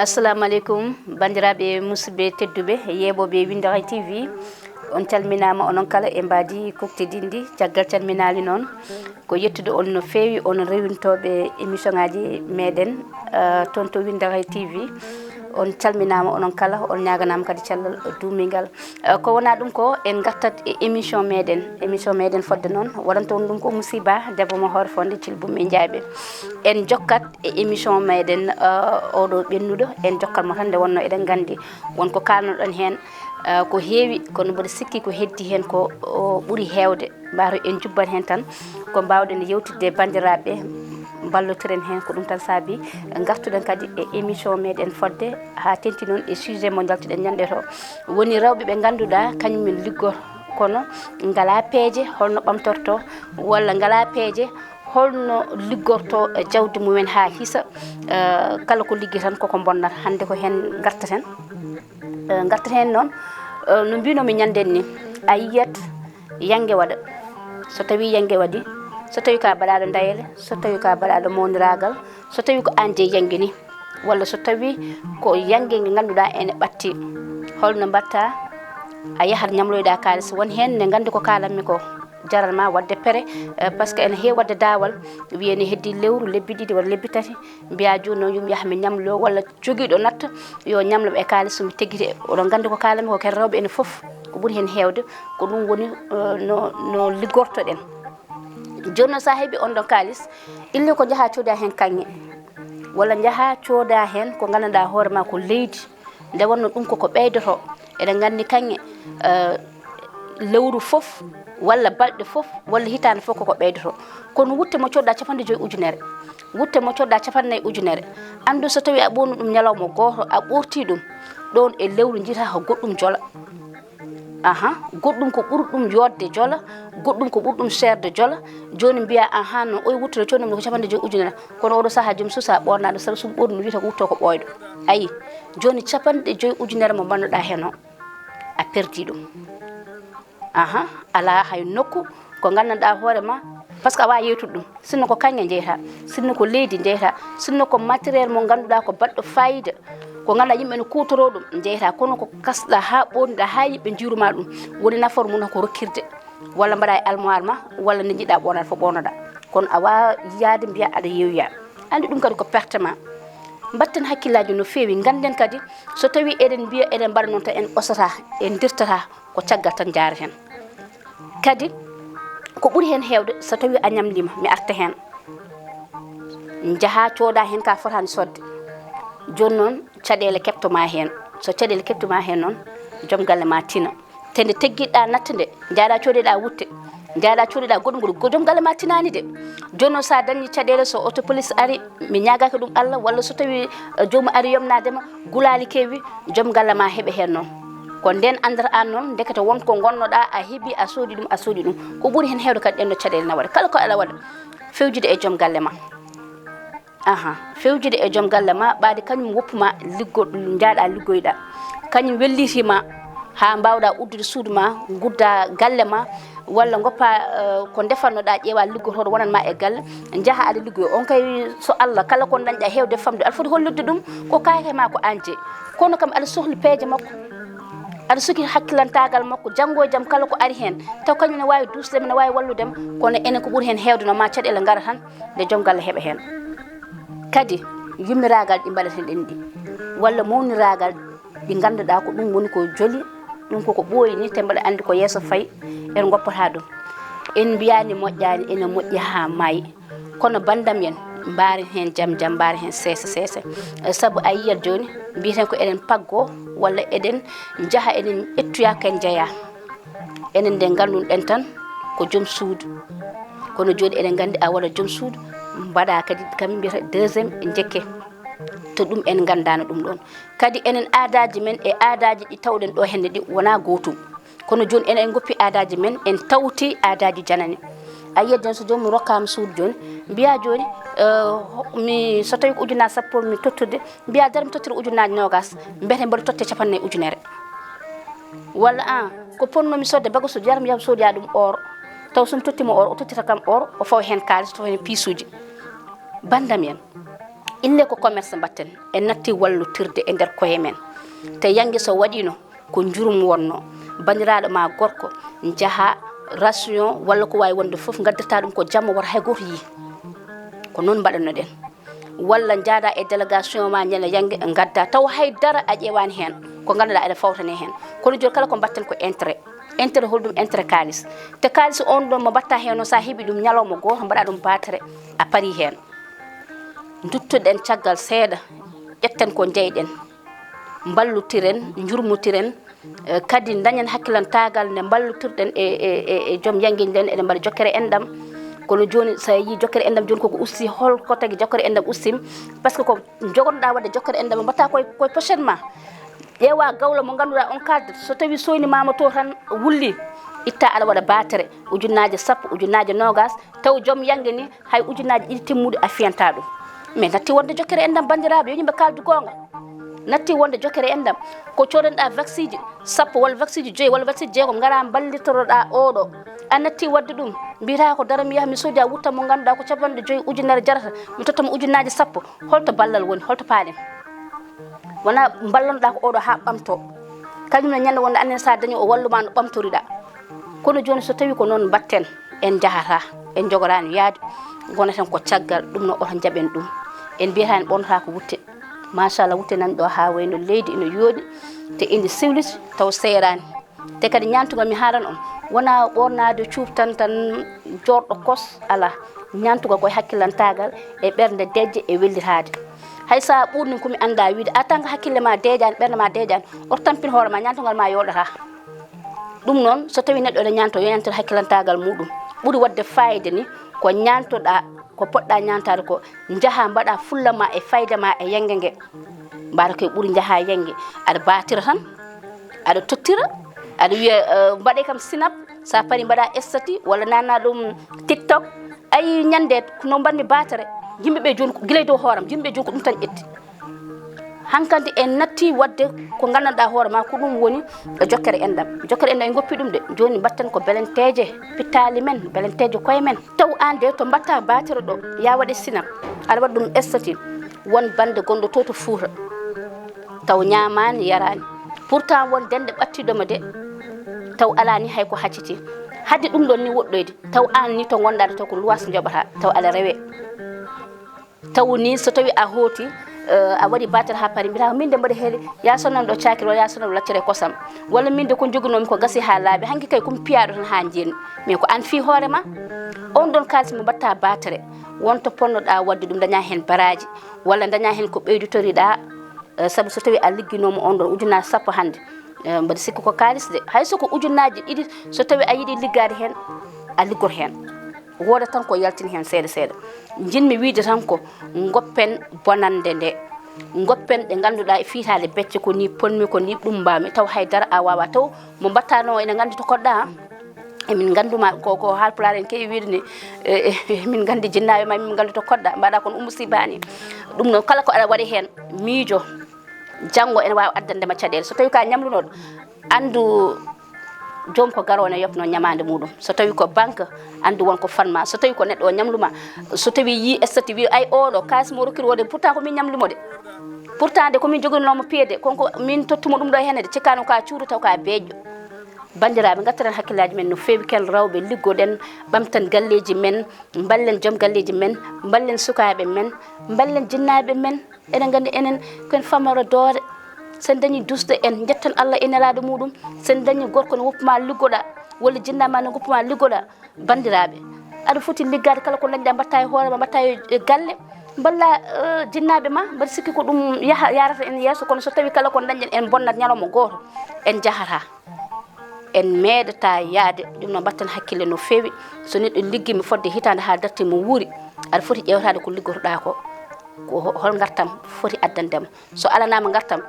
Assalamu alaikum bandiraɓe musidɓe tedduɓe yeɓoɓe Windakhile TV on calminama onon kala e mbadi kuktidindi caggal calminali noon ko yettude on no fewi on rewintoɓe émission ngaji meɗen toon to Windakhile TV on calminama onon kala on ñaganama kadi cellal dumigal ko wona ɗum ko en gartat e émission meɗen fodde noon waɗanta on ɗum ko musiba debbo mo Horfonde Thilbumi Ndiaye en jokkat e émission meɗen oɗo ɓennuɗo en jokkat mo tan nde wonno eɗen gandi wonko kalnoɗon hen ko heewi kono mboɗo sikki ko heddi hen ko ɓuuri hewde mbato en jubbat hen tan ko mbawɗen yewtidde e bandiraɓe ballotiren hen ko ɗum tan saabi gartuɗen kadi e émission meɗen fodde ha tenti noon e sujet mo jaltuɗen ñande to woni rewɓe ɓe ganduɗa kañumen liggor kono ngala peeje holno ɓamtorto walla ngala peeje holno liggorto jawdi mumen ha hissa kala ko liggi tan koko bonnata hande ko hen gartaten noon no mbinomi ñanden ni a yiyat yangue waɗa so tawi yangue waɗi so tawi ka baɗaɗo dayele so tawi ka baɗaɗo moniragal so tawi ko an je yangue ni walla so tawi ko yangue gue ganduɗa ene ɓatti holno mbatta a yahat ñamloyɗa kalis won hen ne gandi ko kalanmi ko jaral ma wadde pere par ce que ene heewi wadde dawal wiyene heddi lewru lebbi ɗiɗi walla lebbi tati mbiya joni noon yumi yahmi ñamlo walla joguiɗo natta yo ñamloɓe e kalis mi teguiti oɗon gandi ko kalanmi ko kadi rewɓe ene foof ko ɓuuri hen hewde ko ɗum woni no liggortoɗen joni noon sa heeɓi on ɗon kalis ille ko jaaha cooda hen kanŋe walla jaaha cooda hen ko gandanɗa hoorema ko leydi nde wonno ɗum koko ɓeydoto eɗen gandi kanŋe lewru foof walla balɗe foof walla hitande foof koko ɓeydoto kono wutte mo coɗɗa 50 ujunere wutte mo coɗɗa 50 ujunere andu so tawi a ɓorni ɗum ñalawma goto a ɓorti ɗum ɗon e lewru jiita ko goɗɗum joola goɗɗum ko ɓurɗum yodde joola goɗɗum ko ɓurɗum serde joola joni mbiya no oy wuttude coɗɗum ko 50 ujunere kono oɗo saaha joom susa ɓornaɗo sara sum ɓorni ɗum wiyata ko wutto ko ɓoyɗo ayi joni 50 ujunere mo bannoɗa hen o a perdi ɗum ala hay nokku ko gandanɗa hoorema par ce que a wawi yeytude ɗum sinno ko kanŋe jeyta sinno ko leydi jeyta sinno ko matériel mo ganduɗa ko baɗɗo fayida ko ganduɗa yimɓe ne kutoro ɗum jeyta kono ko kasɗa ha ɓorniɗa ha yimɓe jiruma ɗum woni nafoore mum ko rokkirde walla mbaɗa e almoire ma walla nde jiiɗa ɓornade fof ɓornoɗa kono a wawa yaade mbiya aɗa yewya andi ɗum kadi ko perte ma mbatten hakkillaji no fewi ganden kadi so tawi eɗen mbiya eɗen mbaɗa noon tan en ɓosata en dirtata ko caggal tan jaareten kadi ko ɓuuri hen hewde so tawi a ñamlima mi arta hen jaaha cooda hen ka fotani sodde joni noon caɗele keptoma hen so caɗele keptoma hen noon joom galle ma tina te nde tegguiɗa natta nde jaaɗa coɗeɗa wutte jaaɗa coɗeɗa goɗɗum ko joom galle ma tinani de joni noon sa dañi caɗele so auto police ari mi ñagaki ɗum Allah walla so tawi jomum ari yomnadema gulali kewi joom galle ma heeɓe hen noon ko nden andata an noon dekete wonko gonnoɗa a heeɓi a soodi ɗum ko ɓuuri hen hewde kadi ɗen no caɗele na waɗa kala ko ala waɗa fewjude e joom galle ma fewjude e joom galle ma ɓaade kañum woppuma jaaɗa liggoyɗa kañum wellitima ha mbawɗa uddude suudu ma gudda galle ma walla goppa ko defannoɗa ƴeewa liggotoɗo wonanma e galle jaaha aɗa liggoyo on kay so Allah kala ko dañɗa hewde famde aɗa foti hollirde ɗum ko kake ma ko an je kono kam aɗa sohli peeje makko aɗa sukki hakkillantagal makko janggo e jaam kala ko ari hen taw kañum ne wawi dusdema ne wawi walludema kono enen ko ɓuuri hen hewde no ma caɗele gara tan nde joom galle heeɓa hen kadi yummiragal ɗi mbaɗaten ɗen ɗi walla mawniragal ɗi ganduɗa ko ɗum woni ko jooli ɗum koko ɓooyi ni te mbaɗa andi ko yeeso fayi en goppata ɗum en mbiyani moƴƴani ene moƴƴi ha maayi kono bandam en mbaren hen jaam mbaren hen seesa saabu a yiyat joni mbiyeten ko eɗen paggo walla eɗen jaaha eɗen ƴettoya ken jeeya enen nde ganduɗen tan ko joom suudu kono joni eɗen gandi a waɗa joom suudu mbaɗa kadi kam mbiyata deuxiéme jekke to ɗum en gandano ɗum ɗon kadi enen aadaji men e aadaji ɗi tawɗen ɗo henne ɗi wona gotum kono joni enen en goppi aadaji men en tawti aadaji janane a yiyat joni so jomum rokkama suudu joni mbiya joni mi so tawi ko ujunnaje sappo mi tottude mbiya dara mi tottira ujunnaje nogas mbiyete mbaɗa totte 50 ujunere walla ko ponnomi sodde bagasu jara mi yaha sodoya ɗum or taw sum tottimo o tottita kam or o faw hen kalis to hen piisuji bandam en ille ko commerce batten en natti wallutirde e nder koye men te yangi so waɗino ko jurum wonno bandiraɗo ma gorko jaha ration walla ko wawi wonde foof gaddata ɗum ko jamma wata hay goto yi ko noon mbaɗanno ɗen walla jaada e délégation ma ñande yangue gadda taw haydara a ƴewani hen ko ganduɗa ene fawtane hen kono joni kala ko batten ko intérêt holɗum intérêt kalis te kalis on ɗon mo batta hen o sa heeɓi ɗum ñalawma goto mbaɗa ɗum batere a paari hen duttoɗen caggal seeɗa ƴetten ko jeyɗen ballotiren jurmotiren kadi dañen hakkilantagal nde ballotirɗen e joom yangueji nden eɗen mbaɗa jokkere enɗam kono joni sa yi jokkere enɗam joni koko usti holko tagui jokkere enɗam ustim par ce que ko jogonoɗa wadde jokkere enɗam mbatta koye pochette ma ƴeewa gawlo mo ganduɗa on kadde so tawi soynimama to tan wulli itta aɗa waɗa batere ujunnaje 10 ujunnaje 20 taw joom yangue ni hay ujunnaje 1 timmude a fiyanta ɗum mais natti wonde jokkere enɗam bandiraɓe yo yimɓe kaldu gonga natti wonde jokkere enɗam ko codanɗa vaccine ji 10 walla vaccine ji 5 walla vaccine ji 6 gara ballitoroɗa oɗo a natti wadde ɗum mbiyata ko dara mi yaha mi soodi a wutta mo ganduɗa ko capanɗe 5 ujunere jarata mi tottamo ujunnaje 10 holto ballal woni holto paaɗen wona ballonoɗa ko oɗo ha ɓamto kañumne ñande wonde annen sa dañi o walluma no ɓamtoriɗa kono joni so tawi ko noon batten en jahata en jogorani yaade gonaten ko caggal ɗum no oto jaɓen ɗum en mbiyata en ɓornata ko wutte machallah wutte nan ɗo ha wayno leydi ino yooɗi te indi siwliti taw seerani te kadi ñantugal mi haran on wona ɓornade cuup tan jorɗo kos ala ñantugal koye hakkillantagal e ɓernde dejje e wellitade hay sa ɓurni komi anda wiide a tant que hakkille ma deejani ɓernde ma deejani oto tampin hoore ma ñantugal ma yoɗata ɗum noon so tawi neɗɗo ene ñanto yo ñantoɗo hakkillantagal muɗum ɓuuri wadde fayida ni ko ñantoɗa ko poɗɗa ñantade ko jaaha mbaɗa fulla ma e fayda ma e yangue ngue mbaɗa koye ɓuuri jaaha yangue aɗa batira tan aɗa tottira aɗa wiya mbaɗe kam sinap sa paari mbaɗa estati walla nanna ɗum tiktok ayi ñande no mbanmi batere yimɓeɓe joni guilay dow hooram yimɓeɓe joni ko ɗum tan ƴetti hankkandi en natti wadde ko gandanɗa hoore ma ko ɗum woni jokkere enɗam en goppi ɗum de joni mbatten ko belenteje pittali men belenteje koye men taw an de to mbatta batire ɗo ya waɗe sinap aɗa waɗa ɗum estati won bande gonɗo to Fuuta taw ñamani yarani pourtant won dende ɓattiɗoma de taw alani hay ko hacciti hadde ɗum ɗon ni woɗɗoyde taw an ni to gonɗade taw ko luwas joɓata taw ala rewe taw ni so tawi a hooti a waɗi batere ha paari mbiyata min de mbaɗa heeli ya sonnan ɗo cakiri walla ya sonnan ɗo laccere kosam walla min de ko joguinomi ko gasi ha laaɓi hanki kay komi piyaɗo tan ha jeeni mais ko an fi hoorema on ɗon kalis mo mbatta batere wonto ponnoɗa wadde ɗum daña hen baraji walla daña hen ko ɓeydutoriɗa saabu so tawi a ligguinomo on ɗon ujunnaje 10 hande mbaɗa sikki ko kalis de hay soko ujunnaje 2 so tawi a yiiɗi liggade hen a liggor hen woda tan ko yaltini hen seeɗa seeɗa jinmi wiide tan ko goppen bonande nde goppen ɗe ganduɗa e fiitade becce ko ni ponmi ko ni ɗum mbami taw haydara a wawa taw mo mbattano ene gandi to koɗɗa emin ganduma ko haalpulaar en keewi wiide ni min gandi jinnaɓe ma min gandi to koɗɗa mbaɗa kono ummu sibani ɗum noon kala ko aɗa waɗi hen miijo janggo ene wawi addandema caɗele so tawi ka ñamlunoɗo andu joom ko garone yopno ñamande muɗum so tawi ko banque andu wonko fanma so tawi ko neɗɗo o ñamluma so tawi yi estati wi ay oɗo kalis mo rokkiri wode pourtant komin ñamlumo de pourtant de komin joguinomo piede konko min tottumo ɗum ɗo henne de cikkano ka cuuɗo taw ka beeƴƴo bandiraɓe gattatan hakkillaji men no fewi ken rawɓe liggoɗen ɓamtan galleji men ballen joom galleji men ballen sukaɓe men ballen jinnaɓe men eɗen gandi enen ken famaro doore sen dañi dusde en jettan Allah e nelaɗo muɗum sen dañi gorko ne woppuma liggoɗa walla jinnama ne goppuma liggoɗa bandiraɓe aɗa foti liggade kala ko dañɗa mbatta e hoorema mbatta e galle balla jinnaɓe ma mbaɗa sikki ko ɗum yarata en yeeso kono so tawi kala ko dañɗen en bonnat ñalawma goto en jahata en meeɗata yaade ɗum no mbatten hakkille no fewi so neɗɗo liggimi fodde hitande ha darti mo wuuri aɗa foti ƴewtade ko liggotoɗa ko hol gartam foti addandema so alanama gartam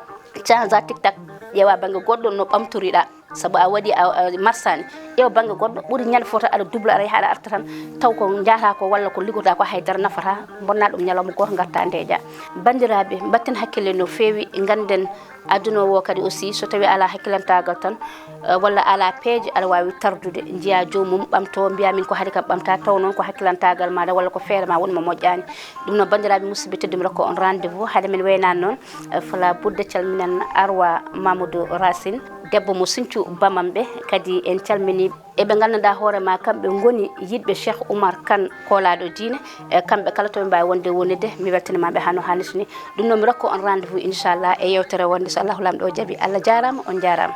change tiktak ƴeewa banggue goɗɗo no ɓamtoriɗa sabu a waɗi marsani ƴeewa banggue goɗɗo ɓuuri ñande fota aɗa double aɗa yaha aɗa arta tan taw ko jaata ko walla ko liggota ko haydara nafata bonna ɗum ñalawma goto garta ndeeƴa bandiraɓe batten hakkille no fewi ganden aduna o kadi aussi so tawi ala hakkilantagal tan walla ala peeje aɗa wawi tardude jiiya jomum ɓamto mbiya min ko haade kam ɓamta taw noon ko hakkilantagal maɗa walla ko feere ma wonmo moƴƴani ɗum noon bandiraɓe musidɓe teddumi rokko on rendez vous haade min waynani noon fala budde calminen Arwa Mamadou Racine debbo mo Sinthiou Bamamɓe kadi en calmini eɓe gandanɗa hoorema kamɓe goni yiɗɓe Cheikh Oumar Kane kolaɗo diine kamɓe kala toɓe mbawi wonde wonide mi weltanimamaɓe hano hannirta ni ɗum noon mi rokko on rendez vous inchallah e yewtere wonde so Allahu lamɗo o jaaɓi Allah jarama on jarama